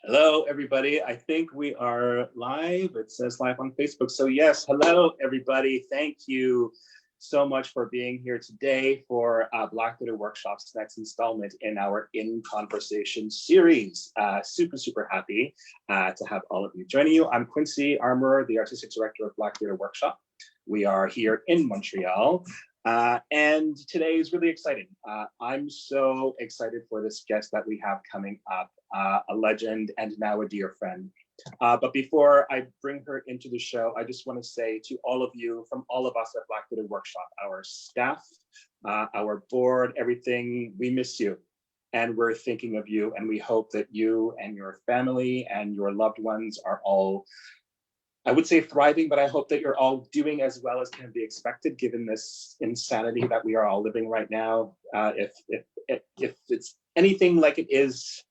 Hello, everybody. I think we are live. It says live on Facebook. So yes, hello, everybody. Thank you so much for being here today for Black Theater Workshop's next installment in our In Conversation series. Super happy to have all of you joining you. I'm Quincy Armorer, the Artistic Director of Black Theater Workshop. We are here in Montreal. And today is really exciting. I'm so excited for this guest that we have coming up, a legend and now a dear friend. But before I bring her into the show, I just want to say to all of you, from all of us at Black Theater Workshop, our staff, our board, everything, we miss you. And we're thinking of you, and we hope that you and your family and your loved ones are all, I would say thriving, but I hope that you're all doing as well as can be expected given this insanity that we are all living right now. If it's anything like it is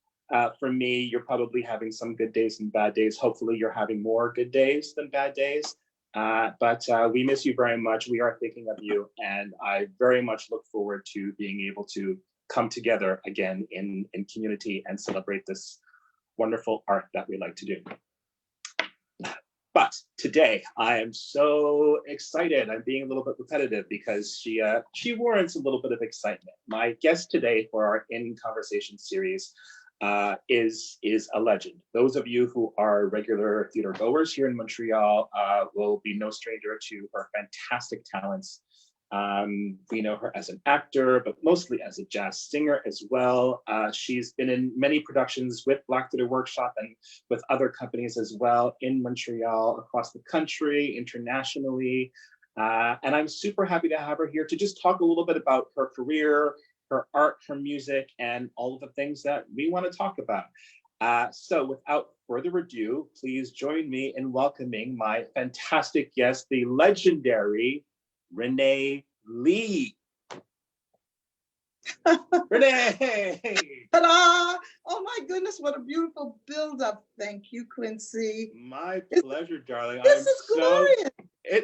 for me, you're probably having some good days and bad days. Hopefully you're having more good days than bad days. But we miss you very much. We are thinking of you, and I very much look forward to being able to come together again in community and celebrate this wonderful art that we like to do. But today I am so excited. I'm being a little bit repetitive because she warrants a little bit of excitement. My guest today for our In Conversation series is a legend. Those of you who are regular theater goers here in Montreal will be no stranger to her fantastic talents. We know her as an actor, but mostly as a jazz singer as well. She's been in many productions with Black Theater Workshop and with other companies as well in Montreal, across the country, internationally. And I'm super happy to have her here to just talk a little bit about her career, her art, her music, and all of the things that we want to talk about. So without further ado, please join me in welcoming my fantastic guest, the legendary Ranee Lee. Ranee! Ta-da! Oh my goodness, what a beautiful build-up. Thank you, Quincy. My pleasure, darling. This is glorious.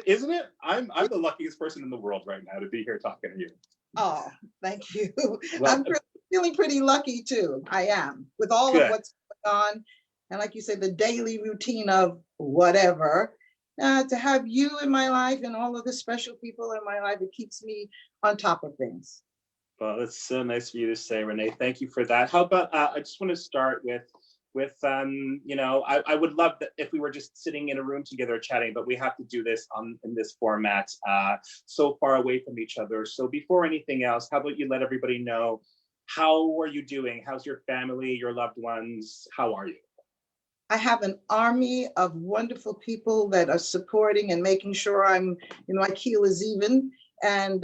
Isn't it? I'm the luckiest person in the world right now to be here talking to you. Oh, thank you. Well, I'm feeling pretty lucky too. I am, with all good. of what's going on. And like you said, the daily routine of whatever. To have you in my life and all of the special people in my life, it keeps me on top of things. Well, that's so nice of you to say, Ranee. Thank you for that. How about, I just want to start with you know, I would love that if we were just sitting in a room together chatting, but we have to do this in this format, so far away from each other. So before anything else, how about you let everybody know, how are you doing? How's your family, your loved ones? How are you? I have an army of wonderful people that are supporting and making sure my keel is even. And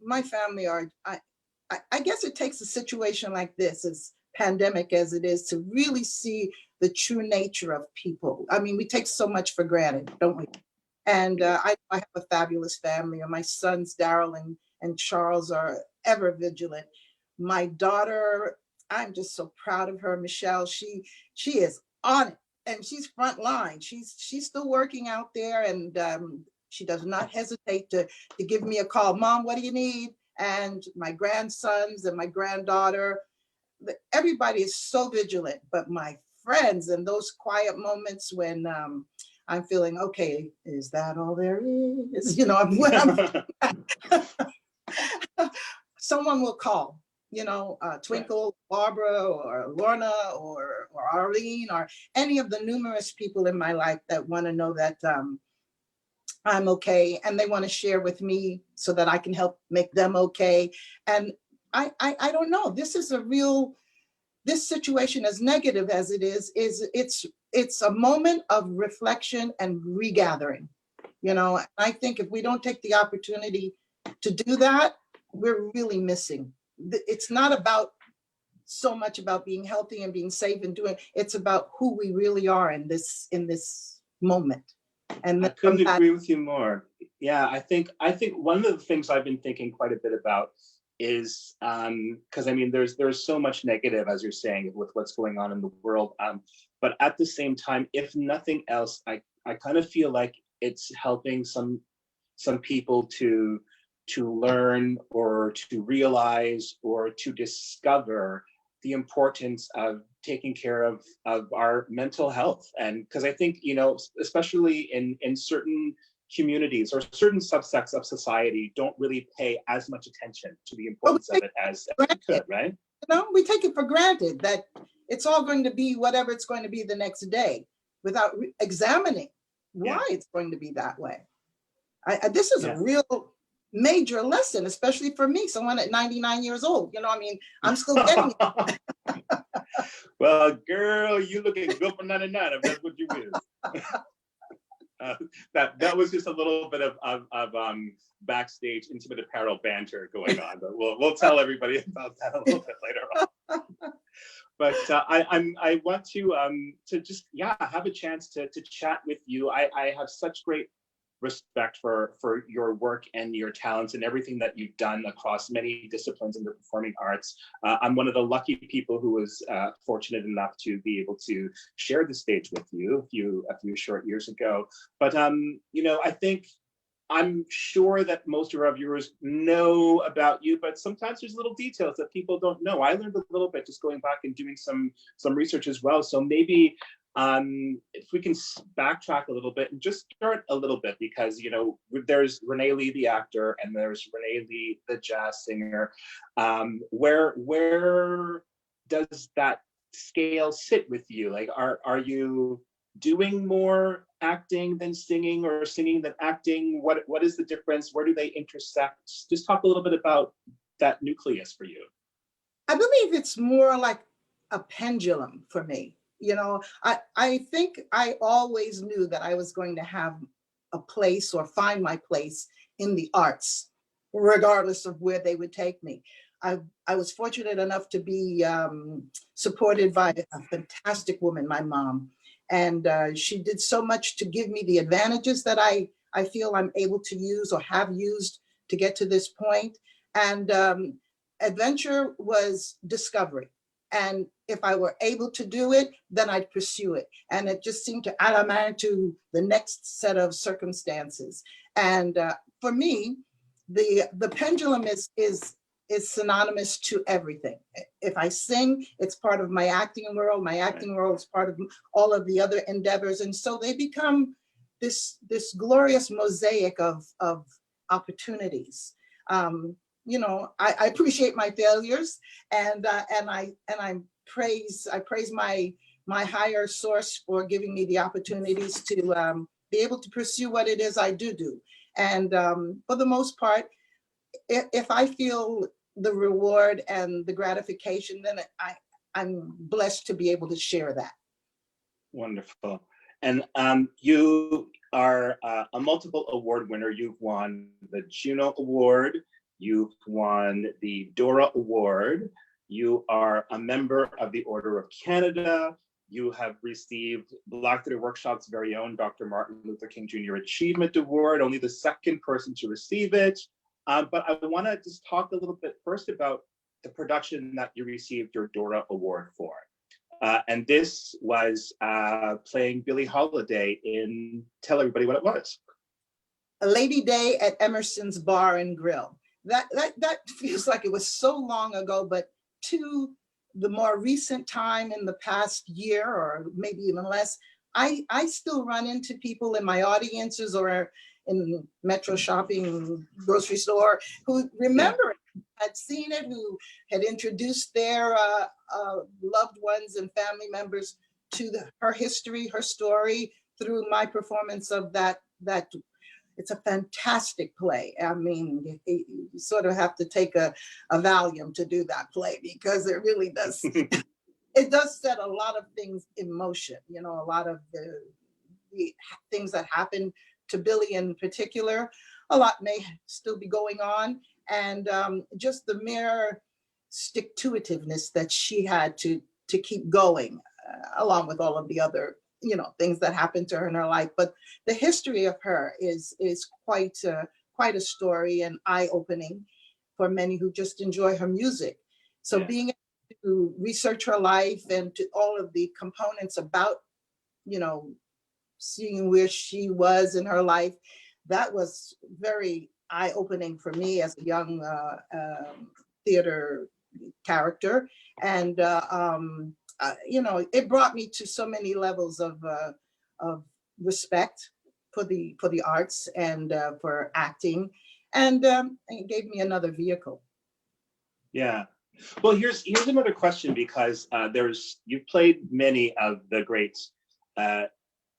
my family I guess it takes a situation like this, as pandemic as it is, to really see the true nature of people. I mean, we take so much for granted, don't we? And I have a fabulous family, and my sons, Daryl and Charles, are ever vigilant. My daughter, I'm just so proud of her, Michelle. She is on it, and she's front line. She's still working out there, and she does not hesitate to give me a call. Mom, what do you need? And my grandsons and my granddaughter, everybody is so vigilant. But my friends, and those quiet moments when I'm feeling, okay, is that all there is? You know, someone will call. You know, Twinkle, Barbara, or Lorna, or Arlene, or any of the numerous people in my life that want to know that I'm okay, and they want to share with me so that I can help make them okay. And I don't know. This is this situation, as negative as it is it's a moment of reflection and regathering. You know, I think if we don't take the opportunity to do that, we're really missing. It's not about so much about being healthy and being safe and doing, it's about who we really are in this moment. And I couldn't agree with you more. Yeah, I think one of the things I've been thinking quite a bit about is because I mean there's so much negative, as you're saying, with what's going on in the world. But at the same time, if nothing else, I kind of feel like it's helping some people to learn or to realize or to discover the importance of taking care of our mental health. And because I think, you know, especially in certain communities or certain subsects of society don't really pay as much attention to the importance of it as we could, right? You know, we take it for granted that it's all going to be whatever it's going to be the next day without examining why it's going to be that way. This is a real major lesson, especially for me, someone at 99 years old. You know, I mean, I'm still getting it. Well, girl, you looking good for 99, if that's what you is. That was just a little bit of backstage intimate apparel banter going on, but we'll tell everybody about that a little bit later on. But I want to just have a chance to chat with you. I have such great respect for your work and your talents and everything that you've done across many disciplines in the performing arts. I'm one of the lucky people who was fortunate enough to be able to share the stage with you a few short years ago. But you know, I'm sure that most of our viewers know about you, but sometimes there's little details that people don't know. I learned a little bit just going back and doing some research as well. So maybe if we can backtrack a little bit and just start a little bit, because, you know, there's Ranee Lee, the actor, and there's Ranee Lee, the jazz singer. Where does that scale sit with you? Like, are you doing more acting than singing, or singing than acting? What is the difference? Where do they intersect? Just talk a little bit about that nucleus for you. I believe it's more like a pendulum for me. You know, I think I always knew that I was going to have a place or find my place in the arts, regardless of where they would take me. I was fortunate enough to be supported by a fantastic woman, my mom. And she did so much to give me the advantages that I feel I'm able to use or have used to get to this point. And adventure was discovery. And if I were able to do it, then I'd pursue it. And it just seemed to align to the next set of circumstances. And for me, the pendulum is synonymous to everything. If I sing, it's part of my acting world. My acting world is part of all of the other endeavors. And so they become this glorious mosaic of opportunities. You know, I appreciate my failures, and I praise my higher source for giving me the opportunities to be able to pursue what it is I do. And for the most part, if I feel the reward and the gratification, then I'm blessed to be able to share that. Wonderful. And you are a multiple award winner. You've won the Juno Award. You've won the Dora Award. You are a member of the Order of Canada. You have received Black Theatre Workshop's very own Dr. Martin Luther King Jr. Achievement Award, only the second person to receive it. But I want to just talk a little bit first about the production that you received your Dora Award for. And this was playing Billie Holiday in, tell everybody what it was. A Lady Day at Emerson's Bar and Grill. That feels like it was so long ago, but to the more recent time in the past year, or maybe even less, I still run into people in my audiences or in Metro shopping, grocery store, who remember it, had seen it, who had introduced their loved ones and family members to her history, her story, through my performance of that. It's a fantastic play. I mean, you sort of have to take a Valium to do that play, because it really does. It does set a lot of things in motion. You know, a lot of the things that happened to Billie in particular. A lot may still be going on, and just the mere stick-to-itiveness that she had to keep going, along with all of the other, you know, things that happened to her in her life. But the history of her is quite a story, and eye-opening for many who just enjoy her music. So being able to research her life and to all of the components about, you know, seeing where she was in her life, that was very eye-opening for me as a young theater character. And you know, it brought me to so many levels of respect for the arts and for acting, and it gave me another vehicle. Yeah. Well, here's another question, because you've played many of the great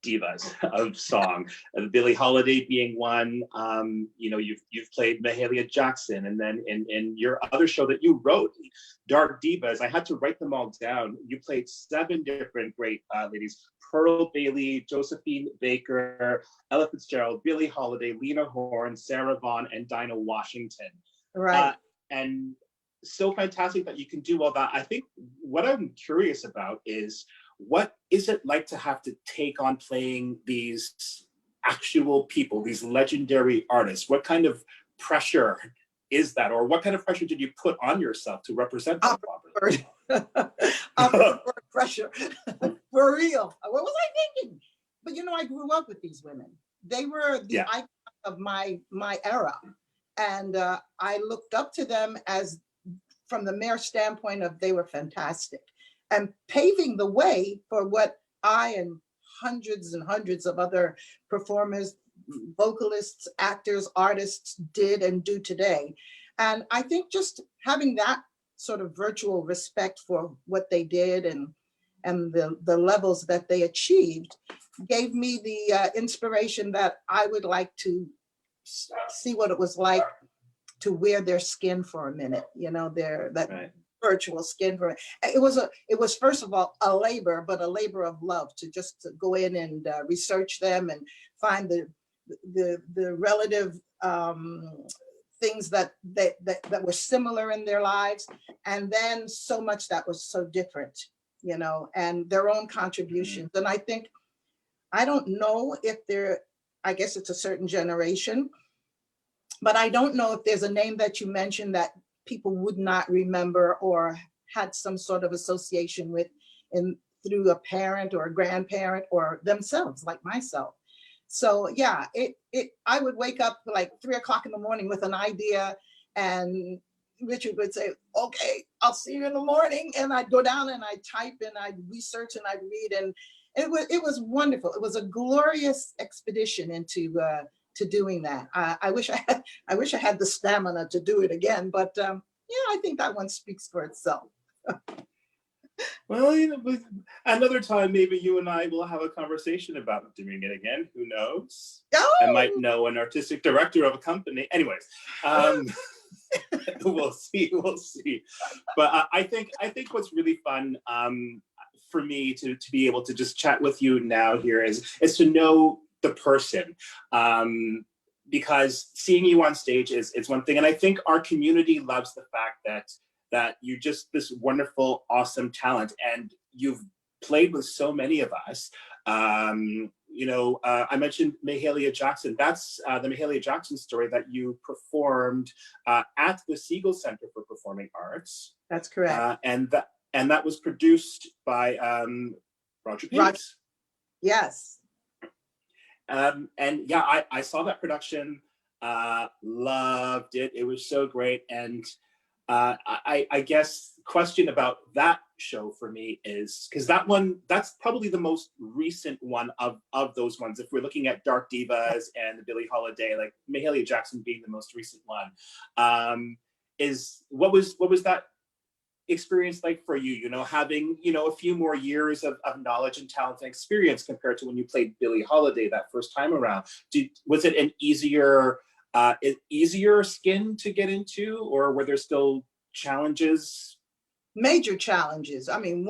divas of song, Billie Holiday being one. You know, you've played Mahalia Jackson, and then in your other show that you wrote, Dark Divas, I had to write them all down. You played 7 different great ladies: Pearl Bailey, Josephine Baker, Ella Fitzgerald, Billie Holiday, Lena Horne, Sarah Vaughan, and Dinah Washington. Right. And so fantastic that you can do all that. I think what I'm curious about is, what is it like to have to take on playing these actual people, these legendary artists? What kind of pressure is that, or what kind of pressure did you put on yourself to represent them properly? Pressure, for real. What was I thinking? But you know, I grew up with these women. They were the icons of my era, and I looked up to them as, from the mere standpoint of, they were fantastic and paving the way for what I and hundreds and hundreds of other performers, vocalists, actors, artists did and do today. And I think just having that sort of virtual respect for what they did and the levels that they achieved gave me the inspiration that I would like to see what it was like to wear their skin for a minute, you know, virtual skin for it. It was first of all a labor, but a labor of love to go in and research them and find the relative things that were similar in their lives, and then so much that was so different, you know, and their own contributions. And I think, I don't know if I guess it's a certain generation, but I don't know if there's a name that you mentioned that people would not remember or had some sort of association with through a parent or a grandparent or themselves, like myself. So yeah, I would wake up like 3 o'clock in the morning with an idea, and Richard would say, okay, I'll see you in the morning. And I'd go down and I'd type and I'd research and I'd read, and it was wonderful. It was a glorious expedition into to doing that. I wish I had the stamina to do it again, but yeah, I think that one speaks for itself. Well, you know, another time maybe you and I will have a conversation about doing it again. Who knows? Oh! I might know an artistic director of a company. Anyways, we'll see. But I think what's really fun for me to be able to just chat with you now here is to know the person, because seeing you on stage is one thing, and I think our community loves the fact that you're just this wonderful, awesome talent, and you've played with so many of us. You know, I mentioned Mahalia Jackson. That's the Mahalia Jackson story that you performed at the Siegel Center for Performing Arts. That's correct. And that was produced by Roger Peters. Yes. And yeah, I saw that production, loved it. It was so great. And I guess question about that show for me is, because that's probably the most recent one of those ones. If we're looking at Dark Divas and the Billie Holiday, like Mahalia Jackson being the most recent one, is what was that experience like for you, you know, having, you know, a few more years of knowledge and talent and experience compared to when you played Billie Holiday that first time around? Was it an easier skin to get into, or were there still challenges? Major challenges. I mean,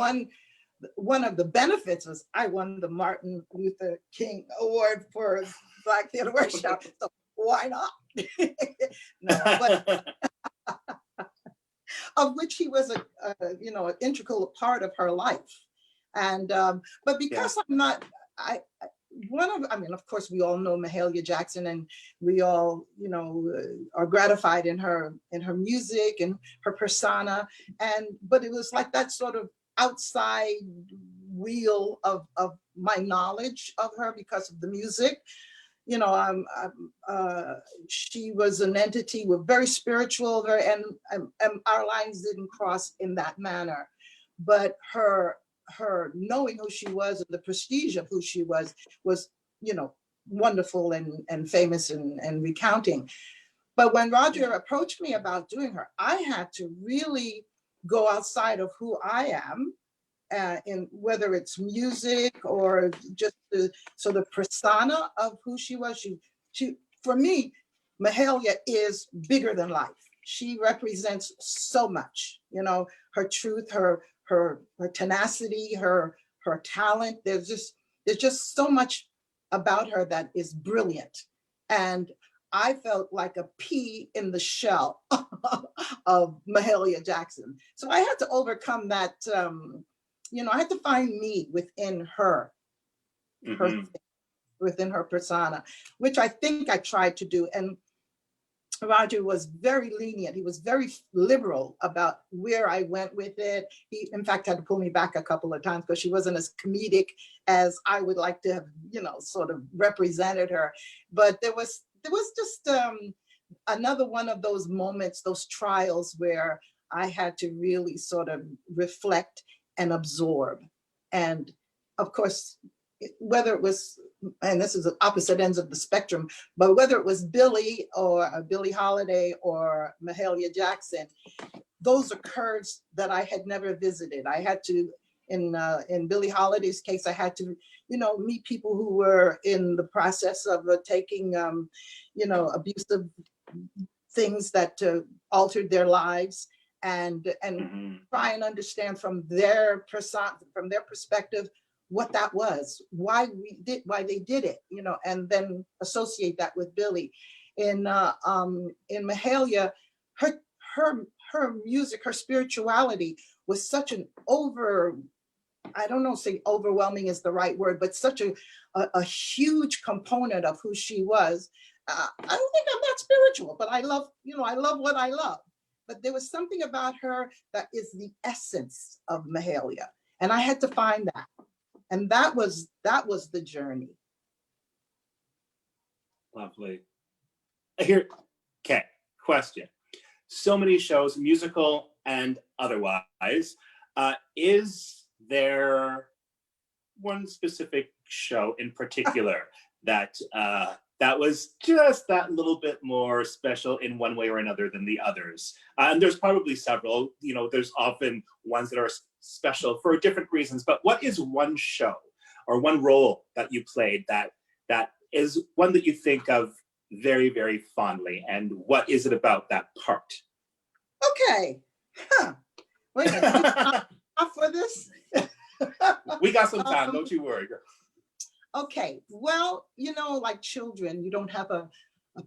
one of the benefits was I won the Martin Luther King Award for Black Theater Workshop, so why not? No, but of which he was an integral part of her life. And but because I'm not, of course we all know Mahalia Jackson, and we all, you know, are gratified in her music and her persona, but it was like that sort of outside wheel of my knowledge of her because of the music. You know, she was an entity, with very spiritual, and our lines didn't cross in that manner. But her her knowing who she was and the prestige of who she was, you know, wonderful and famous and recounting. But when Roger approached me about doing her, I had to really go outside of who I am, in whether it's music or just the persona of who she was. She for me, Mahalia is bigger than life. She represents so much, you know, her truth, her tenacity, her talent. There's just so much about her that is brilliant. And I felt like a pea in the shell of Mahalia Jackson. So I had to overcome that, you know, I had to find me within her, within her persona, which I think I tried to do. And Roger was very lenient. He was very liberal about where I went with it. He, in fact, had to pull me back a couple of times because she wasn't as comedic as I would like to have, you know, sort of represented her. But there was just another one of those moments, those trials where I had to really sort of reflect and absorb. And of course, whether it was, and this is the opposite ends of the spectrum, but whether it was Billie or Billie Holiday or Mahalia Jackson, those are curves that I had never visited. I had to, in Billie Holiday's case, I had to, you know, meet people who were in the process of taking, you know, abusive things that altered their lives, and try and understand from their perspective what that was, why they did it, you know, and then associate that with Billie. In Mahalia, her music, her spirituality was such an I don't know, say overwhelming is the right word, but such a huge component of who she was. I don't think I'm that spiritual, but I love, you know, I love what I love. But there was something about her that is the essence of Mahalia, and I had to find that. And that was the journey. Lovely. Here, okay, question. So many shows, musical and otherwise. Is there one specific show in particular that was just that little bit more special in one way or another than the others? And there's probably several, you know, there's often ones that are special for different reasons, but what is one show or one role that you played that is one that you think of very, very fondly, and what is it about that part? Okay. Wait a minute. For this? We got some time, don't you worry. Okay, well, you know, like children, you don't have a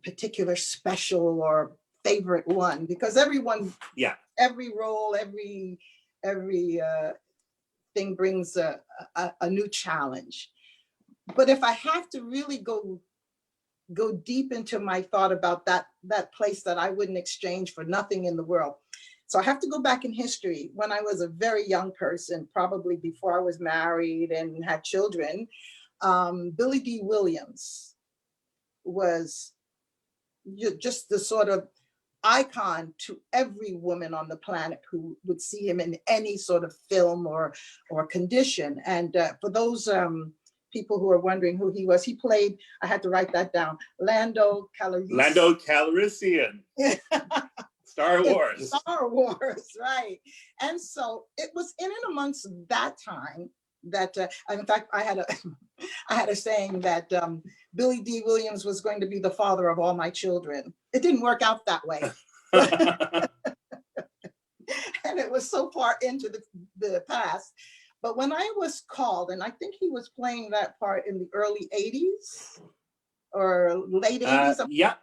particular special or favorite one, because everyone, yeah, every role, every thing brings a new challenge. But if I have to really go deep into my thought about that place that I wouldn't exchange for nothing in the world. So I have to go back in history. When I was a very young person, probably before I was married and had children, Billie Dee Williams was just the sort of icon to every woman on the planet who would see him in any sort of film or condition. And for those people who are wondering who he was, he played, I had to write that down, Lando Calrissian. Lando Calrissian. Star Wars. Star Wars, right. And so it was in and amongst that time that, in fact, I had a saying that Billie Dee Williams was going to be the father of all my children. It didn't work out that way. And it was so far into the past. But when I was called, and I think he was playing that part in the early 80s or late 80s. Yeah.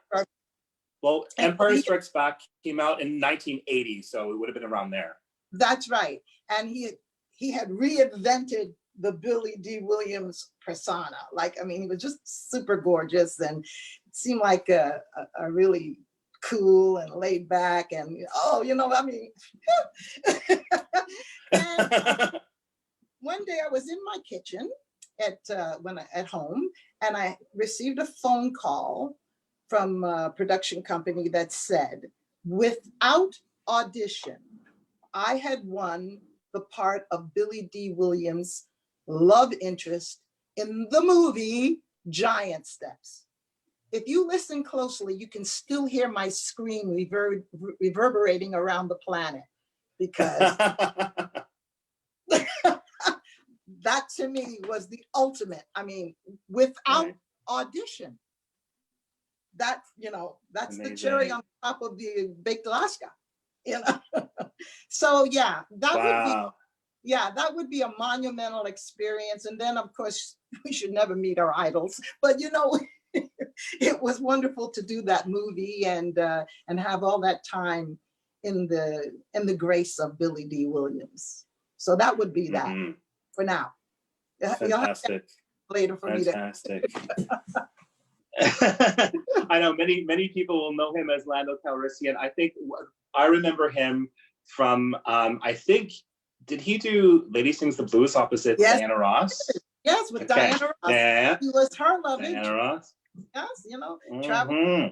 Well, Empire Strikes Back came out in 1980, so it would have been around there. That's right. And he had reinvented the Billie Dee Williams persona. Like, I mean, he was just super gorgeous and seemed like a really cool and laid back and, oh, you know, I mean. And one day I was in my kitchen at home, and I received a phone call from a production company that said, without audition, I had won the part of Billy Dee Williams' love interest in the movie Giant Steps. If you listen closely, you can still hear my scream reverberating around the planet, because that to me was the ultimate. I mean, without audition, that, that's Amazing. the cherry on top of the baked Alaska, So yeah, that would be a monumental experience. And then of course, we should never meet our idols, but it was wonderful to do that movie and have all that time in the grace of Billy Dee Williams. So that would be that for now. Fantastic. Later for Fantastic. I know many people will know him as Lando Calrissian. I think I remember him from I think, did he do Lady Sings the Blues opposite Diana Ross? Yes, with Diana Ross. Yeah. He was her love Diana interest. Ross. Yes, travel.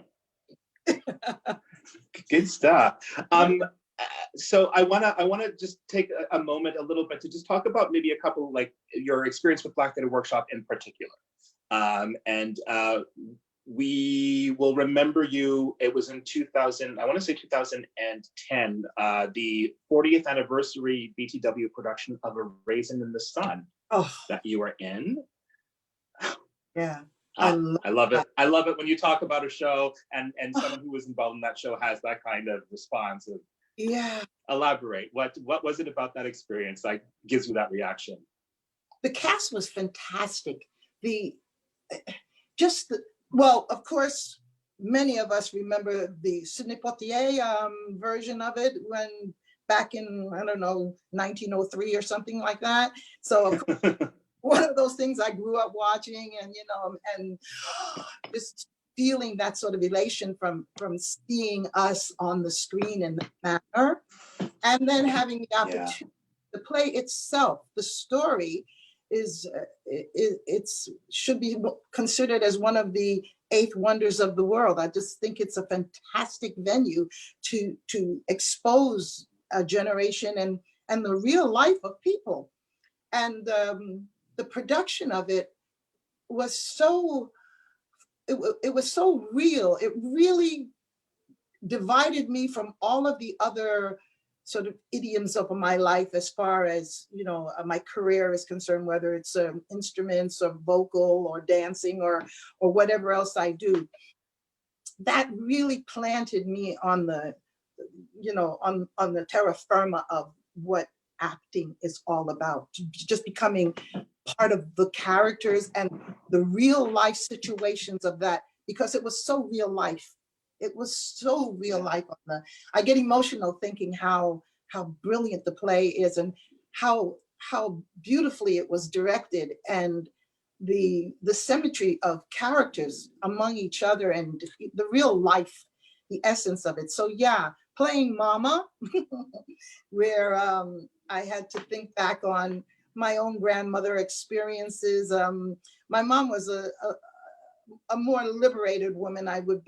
Good stuff. So I wanna just take a moment, a little bit, to just talk about maybe a couple, like your experience with Black Theatre Workshop in particular. We will remember you. It was in 2000, I want to say 2010, the 40th anniversary BTW production of A Raisin in the Sun that you were in. Yeah. I love it. I love it when you talk about a show and someone who was involved in that show has that kind of response. Elaborate. What was it about that experience that gives you that reaction? The cast was fantastic. Well, of course, many of us remember the Sidney Poitier version of it when back in, I don't know, 1903 or something like that. So of course, one of those things I grew up watching, and and just feeling that sort of elation from seeing us on the screen in that manner, and then having the opportunity to play itself. The story should be considered as one of the 8 wonders of the world. I just think it's a fantastic venue to expose a generation and the real life of people. And the production of it was so real. It really divided me from all of the other sort of idioms of my life as far as, my career is concerned, whether it's instruments or vocal or dancing or whatever else I do. That really planted me on the, on the terra firma of what acting is all about, just becoming part of the characters and the real life situations of that, because it was so real life. It was so real life. I get emotional thinking how brilliant the play is and how beautifully it was directed, and the symmetry of characters among each other and the real life, the essence of it. So yeah, playing Mama, where I had to think back on my own grandmother experiences. My mom was a more liberated woman, I would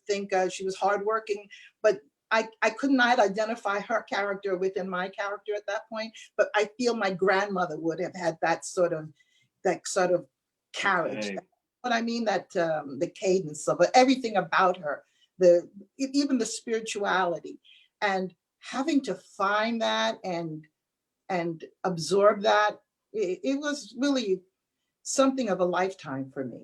think. She was hardworking, but I could not identify her character within my character at that point. But I feel my grandmother would have had that sort of carriage. Okay. What I mean, that the cadence of it, everything about her, even the spirituality, and having to find that and absorb that, it was really something of a lifetime for me.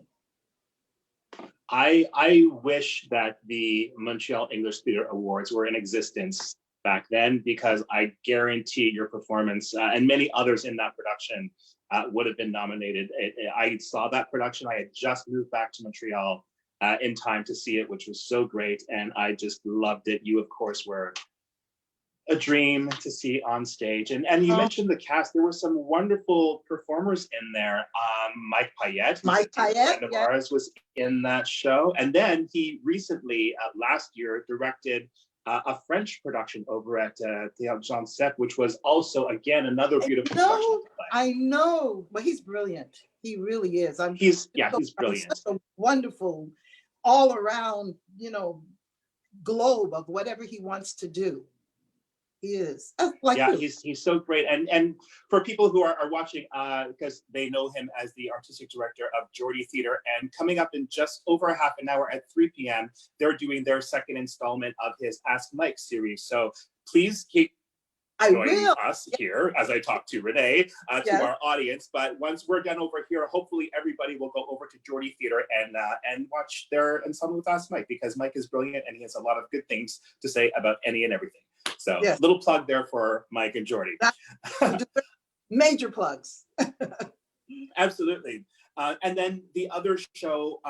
I wish that the Montreal English Theatre Awards were in existence back then, because I guarantee your performance and many others in that production would have been nominated. I saw that production. I had just moved back to Montreal in time to see it, which was so great, and I just loved it. You, of course, were a dream to see on stage. And you mentioned the cast. There were some wonderful performers in there. Mike Payette, a friend of ours, was in that show. And then he recently, last year, directed a French production over at Théâtre Jean Sept, which was also, again, another beautiful production. I know, but he's brilliant. He really is. He's brilliant. He's such a wonderful, all around, globe of whatever he wants to do. He is. Like Yeah, who? he's so great. And for people who are watching, because they know him as the artistic director of Geordie Theatre, and coming up in just over a half an hour at 3 p.m., they're doing their second installment of his Ask Mike series. So please keep I joining will. us here as I talk to Renee, to Yes. our audience. But once we're done over here, hopefully everybody will go over to Geordie Theatre and watch their ensemble with Ask Mike, because Mike is brilliant and he has a lot of good things to say about any and everything. So Yes. little plug there for Mike and Geordie. Major plugs. Absolutely. And then the other show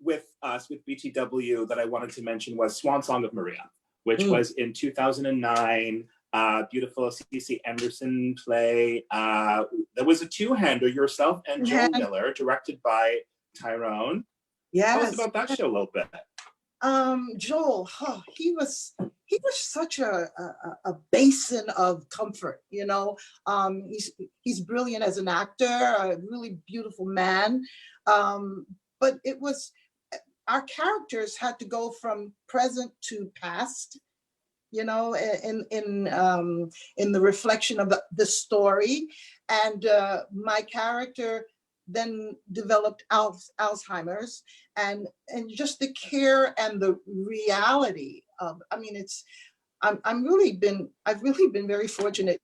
with us, with BTW, that I wanted to mention was Swan Song of Maria, which was in 2009. Beautiful C.C. Anderson play. There was a two-hander, yourself and Joel Miller, directed by Tyrone. Yes. Tell us about that show a little bit. Joel, he was such a basin of comfort, you know. He's brilliant as an actor, a really beautiful man. But it was, our characters had to go from present to past, you know, in the reflection of the story. And my character then developed Alzheimer's, and just the care and the reality of, I mean, I've really been very fortunate.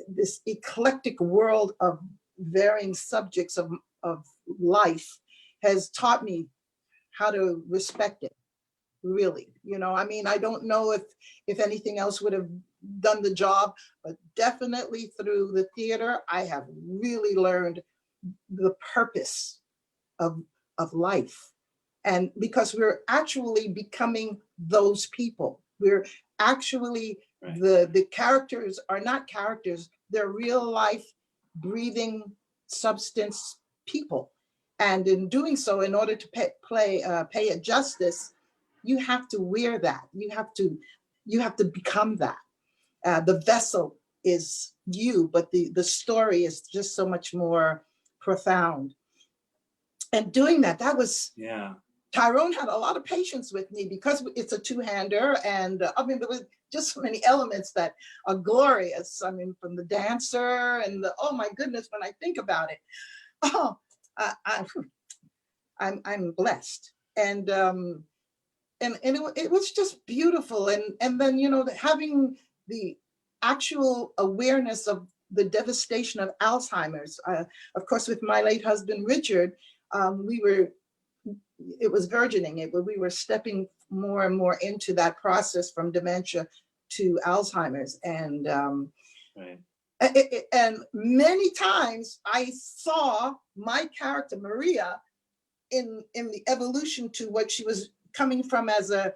This eclectic world of varying subjects of life has taught me how to respect it, really. You know, I mean, I don't know if anything else would have done the job, but definitely through the theater, I have really learned the purpose of life. And because we're actually becoming those people, we're actually, the characters are not characters, they're real life, breathing substance people. And in doing so, in order to pay it justice, you have to wear that. You have to become that. The vessel is you, but the story is just so much more profound. And doing that was, Tyrone had a lot of patience with me, because it's a two-hander, and I mean, there was just so many elements that are glorious. I mean, from the dancer and oh my goodness, when I think about it, I'm blessed. And it was just beautiful. And then, you know, having the actual awareness of the devastation of Alzheimer's. Of course, with my late husband, Richard, it was burgeoning. We were stepping more and more into that process from dementia to Alzheimer's. And and many times I saw my character, Maria, in the evolution to what she was coming from as a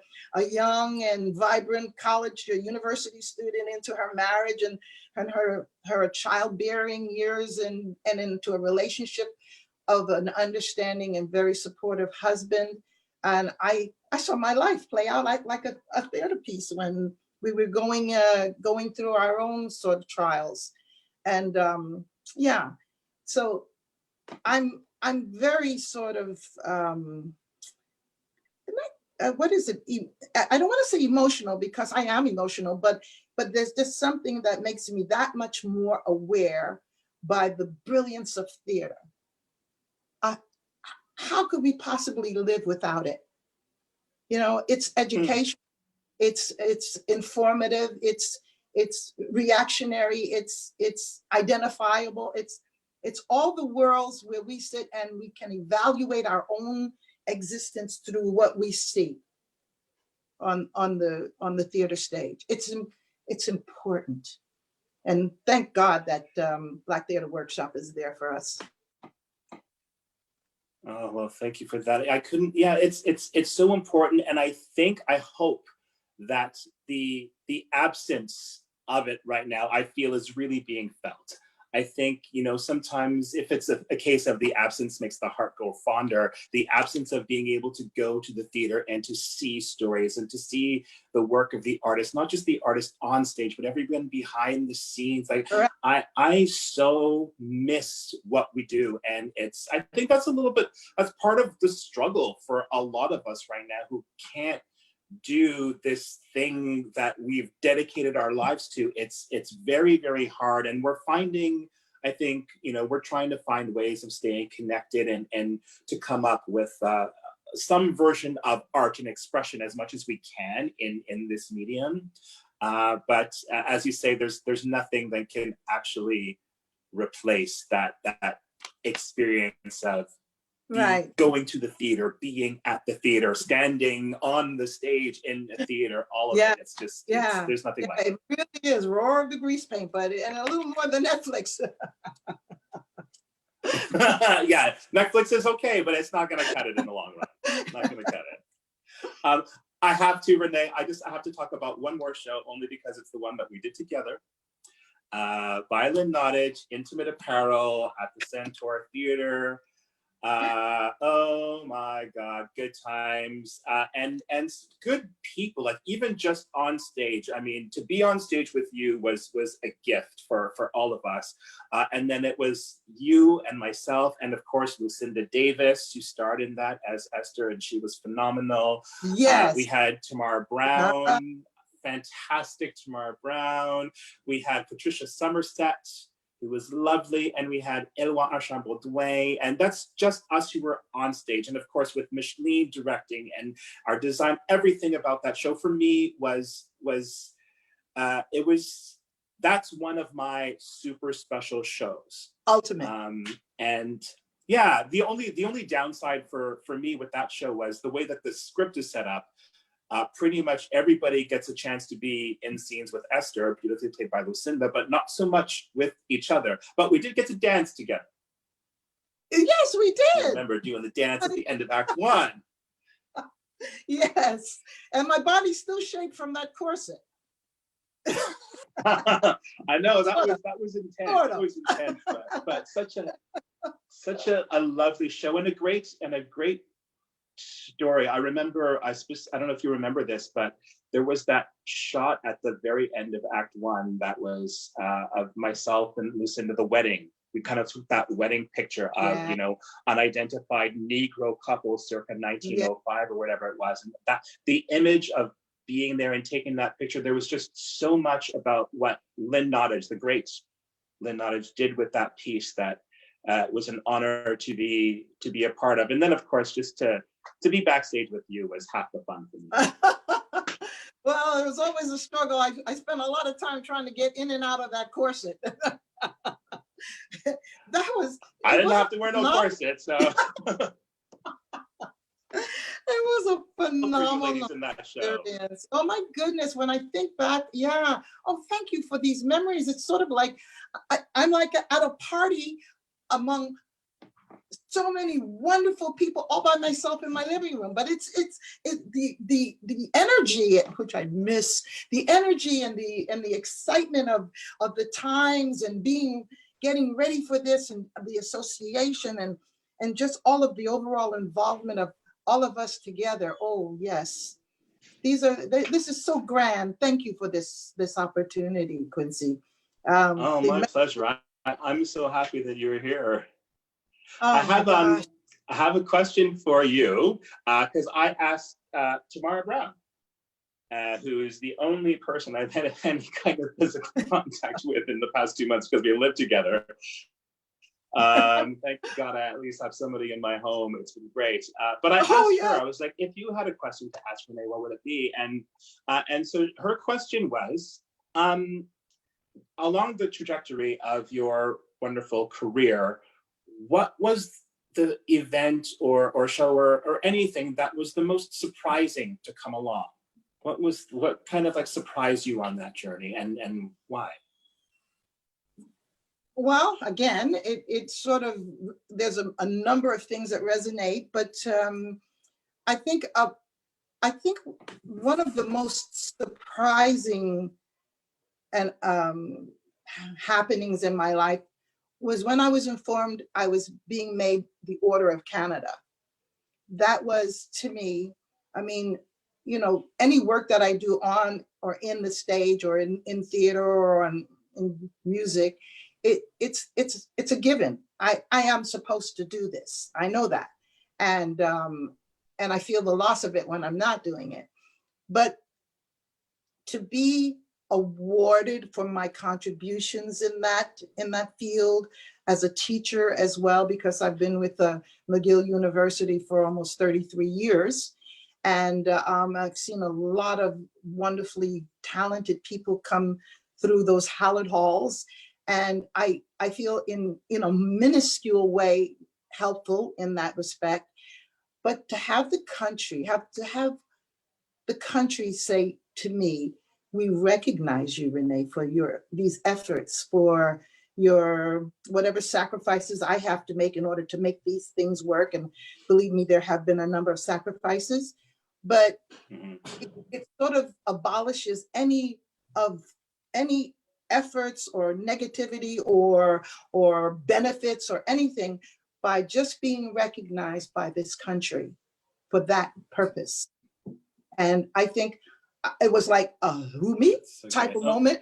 young and vibrant college or university student, into her marriage and her childbearing years, and into a relationship of an understanding and very supportive husband. And I saw my life play out like a theater piece when we were going through our own sort of trials. And so I'm very sort of, what is it? I don't want to say emotional, because I am emotional, but there's just something that makes me that much more aware by the brilliance of theater. How could we possibly live without it? You know, it's education, it's informative, it's reactionary, it's identifiable, it's all the worlds where we sit and we can evaluate our own existence through what we see on the theater stage. It's important, and thank God that Black Theater Workshop is there for us. Oh, well, thank you for that. I couldn't, it's so important. And I hope that the absence of it right now, I feel, is really being felt. I think, you know, sometimes if it's a case of the absence makes the heart go fonder, the absence of being able to go to the theater and to see stories and to see the work of the artist, not just the artist on stage, but everyone behind the scenes. Like, I so miss what we do. And I think that's part of the struggle for a lot of us right now who can't do this thing that we've dedicated our lives to, it's very, very hard. And we're finding, I think, we're trying to find ways of staying connected and to come up with some version of art and expression as much as we can in this medium. But as you say, there's nothing that can actually replace that experience of Right. going to the theater, being at the theater, standing on the stage in the theater, all of it. It's just, there's nothing like it. It really is roar of the grease paint, but and a little more than Netflix. Yeah, Netflix is okay, but it's not going to cut it in the long run. Not going to cut it. I have to, Renee, I have to talk about one more show, only because it's the one that we did together. By Lynn Nottage, Intimate Apparel at the Centaur Theater. Oh my God, good times, and good people, like even just on stage. I mean, to be on stage with you was a gift for all of us. And then it was you and myself, and of course, Lucinda Davis, who starred in that as Esther, and she was phenomenal. Yes. We had Tamara Brown, fantastic Tamara Brown. We had Patricia Somerset, it was lovely, and we had Eloi Archambault-Douay, and that's just us who were on stage. And of course, with Micheline directing and our design, everything about that show for me that's one of my super special shows. Ultimate. And yeah, the only downside for me with that show was the way that the script is set up. Pretty much everybody gets a chance to be in scenes with Esther, beautifully played by Lucinda, but not so much with each other. But we did get to dance together. Yes, we did. I remember doing the dance at the end of Act 1. Yes, and my body's still shaped from that corset. I know that was intense. That was intense, but such a lovely show and a great story. I remember, I don't know if you remember this, but there was that shot at the very end of Act 1 that was of myself and Lucinda, the wedding. We kind of took that wedding picture of, unidentified Negro couple circa 1905 or whatever it was. And that the image of being there and taking that picture, there was just so much about what Lynn Nottage, the great Lynn Nottage, did with that piece that was an honor to be a part of. And then, of course, just to be backstage with you was half the fun for me. Well, it was always a struggle. I spent a lot of time trying to get in and out of that corset. I didn't have to wear no corset, so. It was a phenomenal in that show. experience. Oh my goodness, when I think back, yeah. Oh, thank you for these memories. It's sort of like, I'm like at a party among so many wonderful people all by myself in my living room. But it's the energy, which I miss, the energy and the excitement of the times and getting ready for this and the association and just all of the overall involvement of all of us together. Oh yes, this is so grand. Thank you for this opportunity, Quincy. My pleasure. I'm so happy that you're here. Oh, I have a question for you because I asked Tamara Brown, who is the only person I've had any kind of physical contact with in the past 2 months because we lived together. Thank God I at least have somebody in my home. It's been great. But I asked her, I was like, if you had a question to ask Renee, what would it be? And so her question was, along the trajectory of your wonderful career, what was the event or show or anything that was the most surprising to come along? What kind of like surprised you on that journey and why? Well, again, it's sort of, there's a number of things that resonate, but I think one of the most surprising and happenings in my life was when I was informed I was being made the Order of Canada. That was, to me, I mean, any work that I do on or in the stage or in theater or in music, it's a given. I am supposed to do this. I know that. And I feel the loss of it when I'm not doing it. But to be awarded for my contributions in that field as a teacher as well, because I've been with McGill University for almost 33 years. And I've seen a lot of wonderfully talented people come through those hallowed halls. And I feel in a minuscule way helpful in that respect. But to have the country, say to me, we recognize you, Renee, for these efforts, for your whatever sacrifices I have to make in order to make these things work. And believe me, there have been a number of sacrifices, but it sort of abolishes any efforts or negativity or benefits or anything by just being recognized by this country for that purpose. And I think it was like a who me type of moment,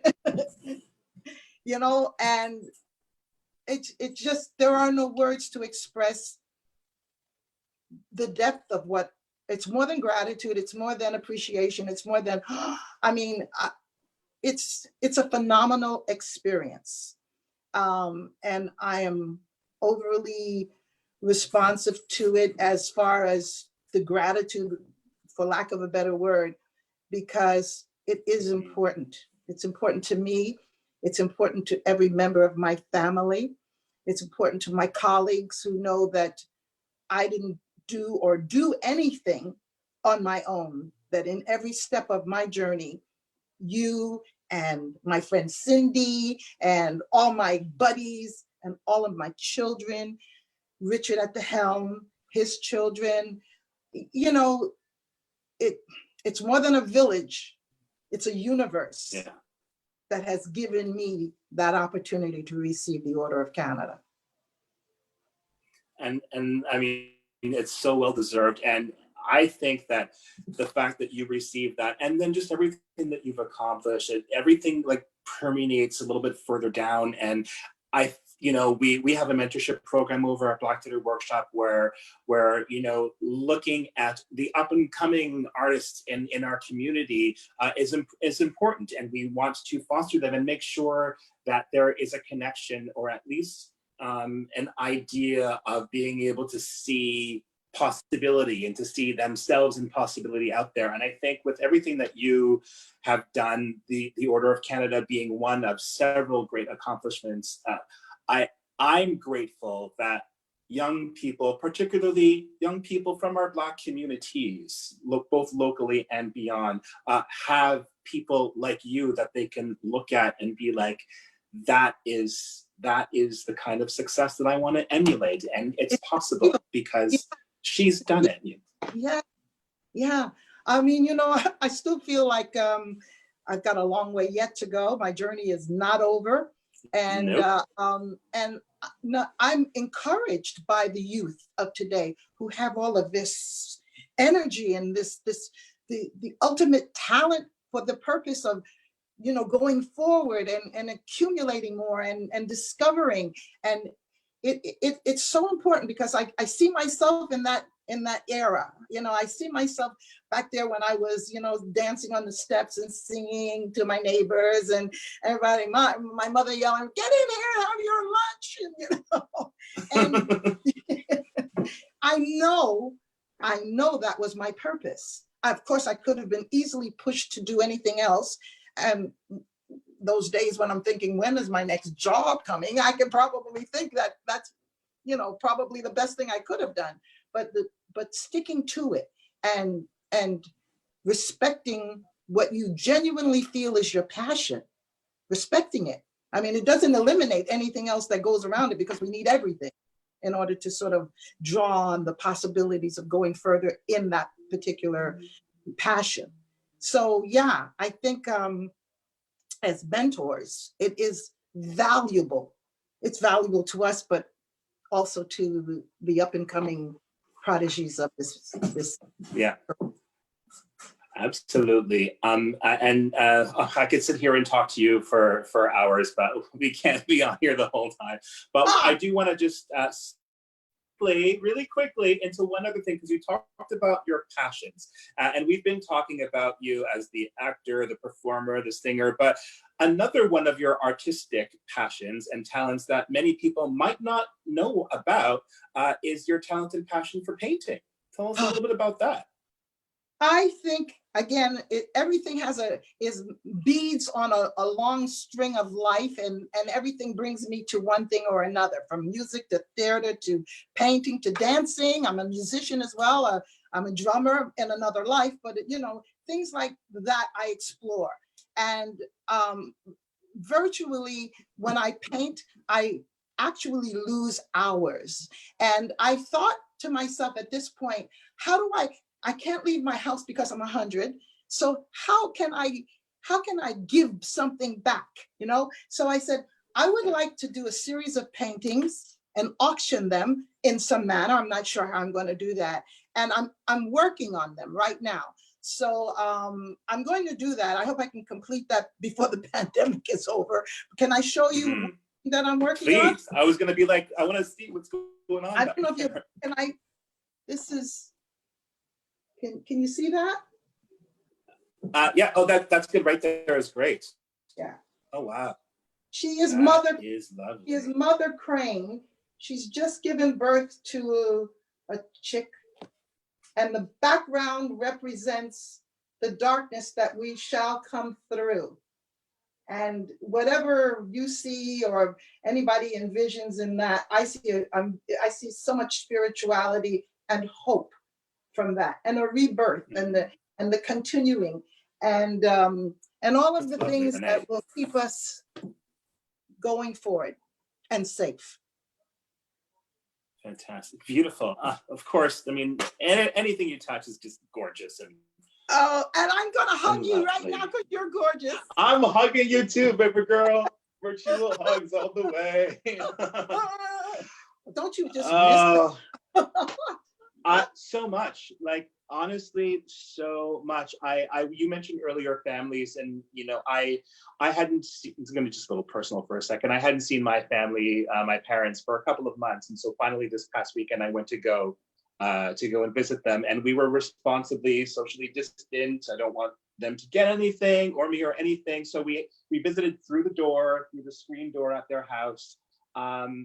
you know, and it just, there are no words to express the depth of what, it's more than gratitude, it's more than appreciation, it's more than, I mean, it's a phenomenal experience. And I am overly responsive to it as far as the gratitude, for lack of a better word, because it is important. It's important to me. It's important to every member of my family. It's important to my colleagues who know that I didn't do anything on my own, that in every step of my journey, you and my friend Cindy and all my buddies and all of my children, Richard at the helm, his children, you know, it's more than a village, it's a universe that has given me that opportunity to receive the Order of Canada. And I mean, it's so well deserved. And I think that the fact that you received that, and then just everything that you've accomplished, everything like permeates a little bit further down. And we have a mentorship program over at Black Theatre Workshop where looking at the up and coming artists in our community is important, and we want to foster them and make sure that there is a connection, or at least an idea of being able to see possibility and to see themselves in possibility out there. And I think with everything that you have done, the Order of Canada being one of several great accomplishments, I'm grateful that young people, particularly young people from our Black communities, both locally and beyond, have people like you that they can look at and be like, that is the kind of success that I want to emulate. And it's possible because she's done it. Yeah. I mean, I still feel like I've got a long way yet to go. My journey is not over. And nope. I'm encouraged by the youth of today who have all of this energy and the ultimate talent for the purpose of going forward and accumulating more and discovering. And it's so important because I see myself in that era. I see myself back there when I was, dancing on the steps and singing to my neighbors and everybody, my mother yelling, "Get in here, have your lunch," and I know that was my purpose. Of course, I could have been easily pushed to do anything else. And those days when I'm thinking, when is my next job coming? I can probably think that that's, probably the best thing I could have done. But sticking to it and respecting what you genuinely feel is your passion, respecting it. I mean, it doesn't eliminate anything else that goes around it, because we need everything in order to sort of draw on the possibilities of going further in that particular passion. So yeah, I think as mentors, it is valuable. It's valuable to us, but also to the up and coming prodigies of this. Yeah, absolutely. I could sit here and talk to you for hours, but we can't be on here the whole time. But I do want to just really quickly into one other thing, because you talked about your passions. And we've been talking about you as the actor, the performer, the singer, but another one of your artistic passions and talents that many people might not know about is your talent and passion for painting. Tell us a little bit about that. I think, again, everything is beads on a long string of life, and everything brings me to one thing or another, from music to theater to painting to dancing. I'm a musician as well. I'm a drummer in another life, but things like that I explore. And virtually, when I paint, I actually lose hours. And I thought to myself at this point, how do I can't leave my house because I'm 100. So how can I give something back? So I said, I would like to do a series of paintings and auction them in some manner. I'm not sure how I'm going to do that. And I'm working on them right now. So I'm going to do that. I hope I can complete that before the pandemic is over. Can I show you that I'm working on? Please. I was going to be like, I want to see what's going on. I don't know if you can. This is. Can you see that? Yeah. Oh, that's good. Right there is great. Yeah. Oh wow. She is lovely. She is Mother Crane. She's just given birth to a chick, and the background represents the darkness that we shall come through. And whatever you see or anybody envisions in that, I see so much spirituality and hope from that, and a rebirth, and the continuing, and all of the things that will keep us going forward and safe. Fantastic, beautiful. Of course, I mean, anything you touch is just gorgeous. And I'm gonna hug you right now because you're gorgeous. I'm hugging you too, baby girl. Virtual hugs all the way. Don't you just miss so much, like honestly, so much. You mentioned earlier families, and I hadn't seen, it's going to be just a little personal for a second. I hadn't seen my family, my parents, for a couple of months, and so finally this past weekend I went to go and visit them, and we were responsibly socially distant. I don't want them to get anything or me or anything, so we visited through the screen door at their house.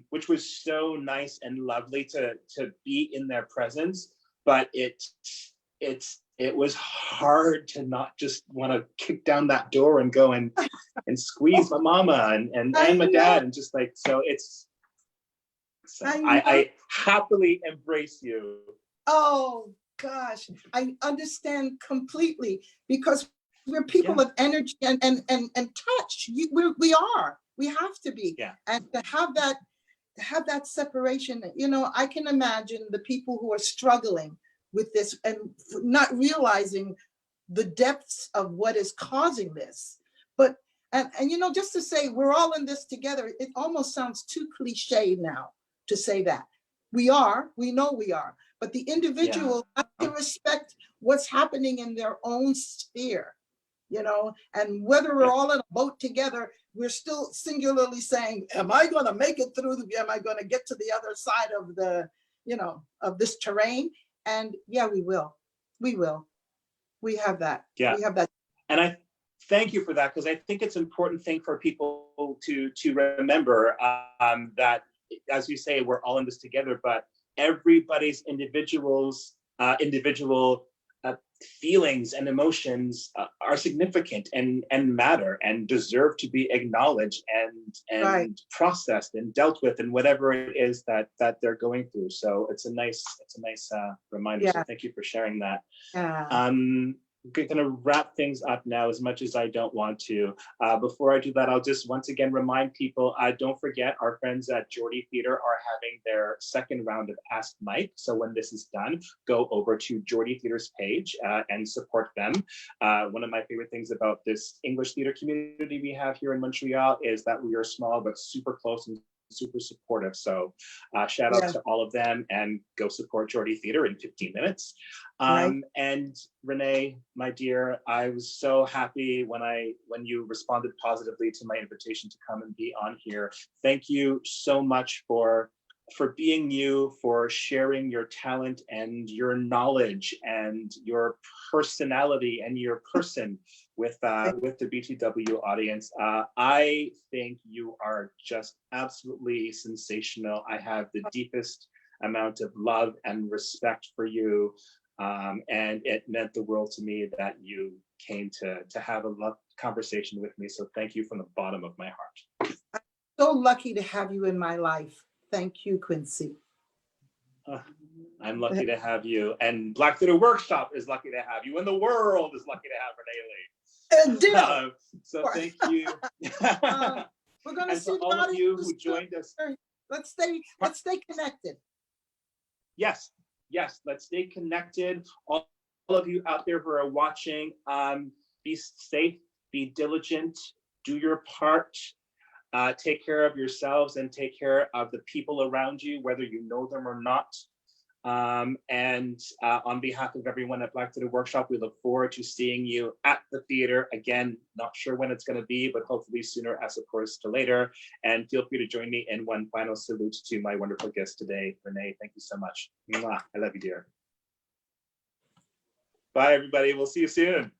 Which was so nice and lovely to be in their presence, but it was hard to not just want to kick down that door and go and squeeze my mama and my dad, and just like, so it's, I happily embrace you. Oh gosh, I understand completely, because we're people of energy and touch. We have to be, and to have that separation. I can imagine the people who are struggling with this and not realizing the depths of what is causing this. But and just to say we're all in this together, it almost sounds too cliche now to say that. We know we are, but the individual have to respect what's happening in their own sphere. And whether we're all in a boat together, we're still singularly saying, am I going to make it through? Am I going to get to the other side of of this terrain? And we will. We have that. Yeah. We have that. And I thank you for that, because I think it's an important thing for people to remember, that, as you say, we're all in this together, but everybody's individual feelings and emotions are significant and matter and deserve to be acknowledged and processed and dealt with, and whatever it is that they're going through. So it's a nice reminder. So thank you for sharing that. We're going to wrap things up now, as much as I don't want to. Before I do that, I'll just once again remind people, don't forget our friends at Geordie Theatre are having their second round of Ask Mike. So when this is done, go over to Geordie Theatre's page and support them. One of my favorite things about this English theatre community we have here in Montreal is that we are small but super close and super supportive. So shout out to all of them, and go support Geordie Theatre in 15 minutes. And Ranee, my dear, I was so happy when you responded positively to my invitation to come and be on here. Thank you so much for for being you, for sharing your talent and your knowledge and your personality and your person with the BTW audience. I think you are just absolutely sensational. I have the deepest amount of love and respect for you. And it meant the world to me that you came to have a conversation with me. So thank you from the bottom of my heart. So lucky to have you in my life. Thank you, Quincy. I'm lucky to have you, and Black Theater Workshop is lucky to have you, and the world is lucky to have Ranee Lee. So thank you. We're going to see all of you who joined us. Let's stay connected. Yes, let's stay connected. All of you out there who are watching, be safe, be diligent, do your part. Take care of yourselves and take care of the people around you, whether you know them or not. And on behalf of everyone at Black Theater Workshop, we look forward to seeing you at the theater. Again, not sure when it's going to be, but hopefully sooner as opposed to later. And feel free to join me in one final salute to my wonderful guest today, Ranee. Thank you so much. Mwah. I love you, dear. Bye, everybody. We'll see you soon.